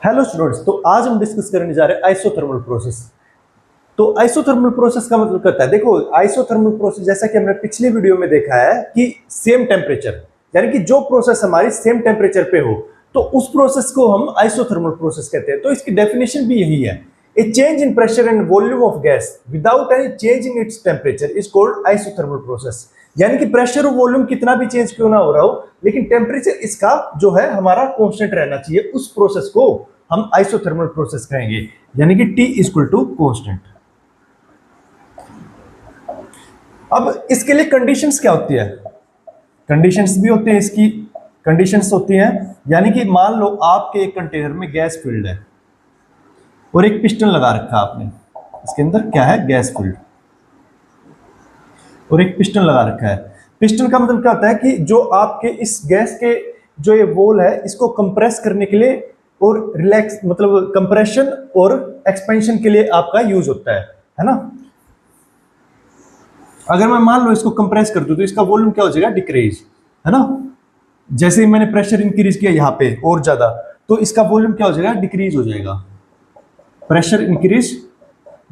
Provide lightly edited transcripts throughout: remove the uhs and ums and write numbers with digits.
Hello students, तो आज हम डिस्कस करने जा रहे हैं आइसोथर्मल प्रोसेस। तो आइसोथर्मल प्रोसेस का मतलब करता है, देखो आइसोथर्मल प्रोसेस जैसा कि हमने पिछले वीडियो में देखा है कि सेम टेम्परेचर, यानी कि जो प्रोसेस हमारी सेम टेम्परेचर पे हो तो उस प्रोसेस को हम आइसोथर्मल प्रोसेस कहते हैं। तो इसकी डेफिनेशन भी यही है, ए change in pressure and volume of gas without any change in its temperature is called isothermal process. यानी कि प्रेशर और वॉल्यूम कितना भी चेंज क्यों ना हो रहा हो, लेकिन टेम्परेचर इसका जो है हमारा कांस्टेंट रहना चाहिए, उस प्रोसेस को हम आइसोथर्मल प्रोसेस कहेंगे, यानी कि T इक्वल टू कांस्टेंट। अब इसके लिए कंडीशंस क्या होती है, कंडीशंस भी होते हैं, इसकी कंडीशंस होती हैं, यानी कि मान लो आपके एक कंटेनर में गैस फील्ड है और एक पिस्टन लगा रखा है आपने, इसके अंदर क्या है, गैस फील्ड, और एक पिस्टन लगा रखा है। पिस्टन का मतलब क्या होता है कि जो आपके इस गैस के जो ये वॉल है इसको कंप्रेस करने के लिए और रिलैक्स मतलब कंप्रेशन और एक्सपेंशन के लिए आपका यूज होता है ना। अगर मैं मान लो इसको कंप्रेस कर दूं तो इसका वॉल्यूम क्या हो जाएगा, डिक्रीज, है ना। जैसे ही मैंने प्रेशर इंक्रीज किया यहाँ पे और ज्यादा, तो इसका वॉल्यूम क्या हो जाएगा, डिक्रीज हो जाएगा। Pressure increase,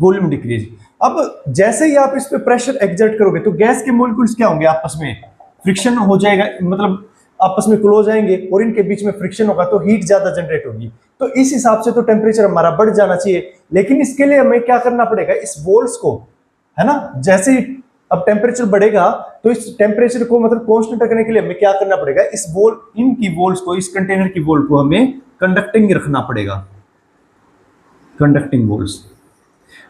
volume decrease. अब जैसे ही आप इस पे प्रेशर एक्सर्ट करोगे तो गैस के मॉलिक्यूल्स क्या होंगे, आपस में फ्रिक्शन हो जाएगा, मतलब आपस में क्लोज आएंगे और इनके बीच में फ्रिक्शन होगा तो हीट ज्यादा जनरेट होगी। तो इस हिसाब से तो टेम्परेचर हमारा बढ़ जाना चाहिए, लेकिन इसके लिए हमें क्या करना पड़ेगा, इस वॉल्स को, है ना, जैसे ही अब टेम्परेचर बढ़ेगा तो इस टेम्परेचर को मतलब कांस्टेंट रखने के लिए हमें क्या करना पड़ेगा, इस वॉल, इनकी वॉल्स को, इस कंटेनर की वॉल को हमें कंडक्टिंग रखना पड़ेगा, कंडक्टिंग वॉल्स,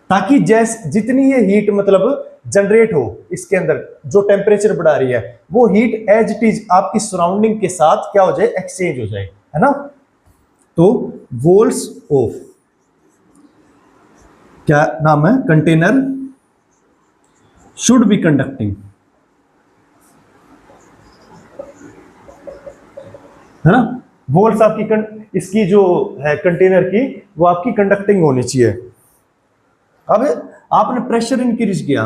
ताकि जैसे जितनी ये हीट मतलब जनरेट हो इसके अंदर, जो टेम्परेचर बढ़ा रही है वो हीट एज इट इज आपकी सराउंडिंग के साथ क्या हो जाए, एक्सचेंज हो जाए, है ना। तो वॉल्स ऑफ क्या नाम है, कंटेनर शुड बी कंडक्टिंग, है ना। वॉल्स आपकी इसकी जो है कंटेनर की, वो आपकी कंडक्टिंग होनी चाहिए। अब आपने प्रेशर इंक्रीज किया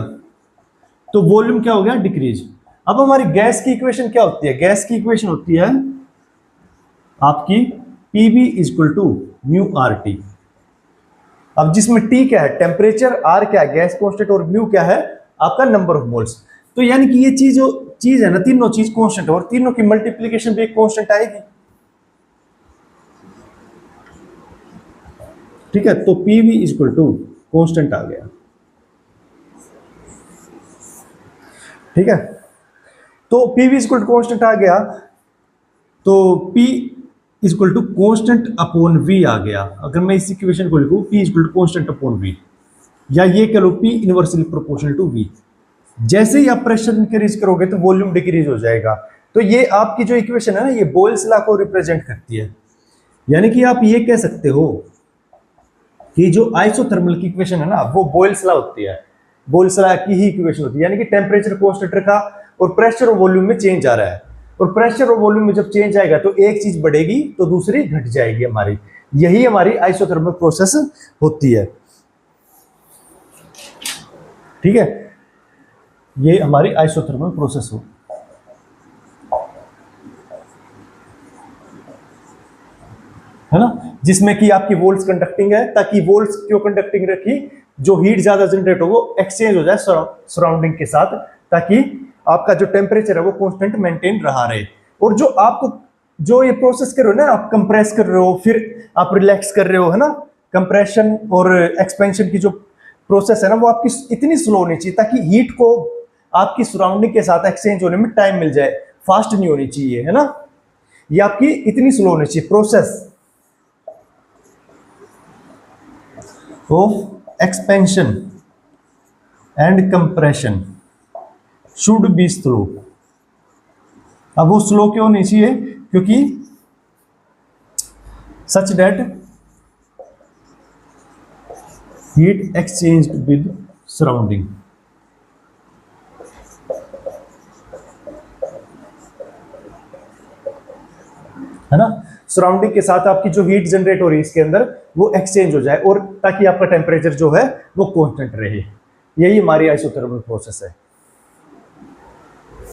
तो वॉल्यूम क्या हो गया, डिक्रीज। अब हमारी गैस की इक्वेशन क्या होती है, गैस की इक्वेशन होती है आपकी PV equal to mu R T. अब जिसमें T क्या है, टेम्परेचर, R क्या है, गैस कांस्टेंट, और म्यू क्या है, आपका नंबर ऑफ मोल्स। तो यानी कि ये चीज है ना, तीनों चीज कांस्टेंट है और तीनों की मल्टीप्लीकेशन भी एक कांस्टेंट आएगी, ठीक है। तो PV इक्वल टू कांस्टेंट आ गया, ठीक है। तो PV इक्वल टू कांस्टेंट आ गया, तो P equal to constant upon V आ गया। अगर मैं इस इक्वेशन को लिखूं P equal to constant upon V, या ये कह लो P inversely proportional to V। जैसे ही आप प्रेशर इंक्रीज करोगे तो वॉल्यूम डिक्रीज हो जाएगा। तो ये आपकी जो इक्वेशन है ना, ये बॉयल्स लॉ को रिप्रेजेंट करती है। यानी कि आप ये कह सकते हो कि जो आइसोथर्मल की इक्वेशन है ना, वो बॉयल्स लॉ होती है, बॉयल्स लॉ की ही इक्वेशन होती है। यानी कि टेम्परेचर कांस्टेंट का और प्रेशर और वॉल्यूम में चेंज आ रहा है, और प्रेशर और वॉल्यूम में जब चेंज आएगा तो एक चीज बढ़ेगी तो दूसरी घट जाएगी हमारी। यही हमारी आइसोथर्मल प्रोसेस होती है, ठीक है। ये हमारी आइसोथर्मल प्रोसेस हो, है ना, जिसमें कि आपकी वॉल्स कंडक्टिंग है, ताकि वॉल्स क्यों कंडक्टिंग रखी, जो हीट ज्यादा जनरेट हो वो एक्सचेंज हो जाए सराउंडिंग के साथ, ताकि आपका जो टेम्परेचर है वो कांस्टेंट मेंटेन रहा रहे। और जो आपको जो ये प्रोसेस कर रहे हो ना, आप कंप्रेस कर रहे हो, फिर आप रिलैक्स कर रहे हो, है ना, कंप्रेशन और एक्सपेंशन की जो प्रोसेस है ना, वो आपकी इतनी स्लो होनी चाहिए ताकि हीट को आपकी सराउंडिंग के साथ एक्सचेंज होने में टाइम मिल जाए, फास्ट नहीं होनी चाहिए, है ना। ये आपकी इतनी स्लो होनी चाहिए, process of expansion and compression should be slow. अब वो स्लो क्यों नहीं चाहिए, क्योंकि such that heat exchange with surrounding, है ना। सराउंडिंग के साथ आपकी जो हीट जनरेट हो रही है इसके अंदर वो एक्सचेंज हो जाए, और ताकि आपका टेम्परेचर जो है वो कांस्टेंट रहे। यही हमारी आइसोथर्मल प्रोसेस है।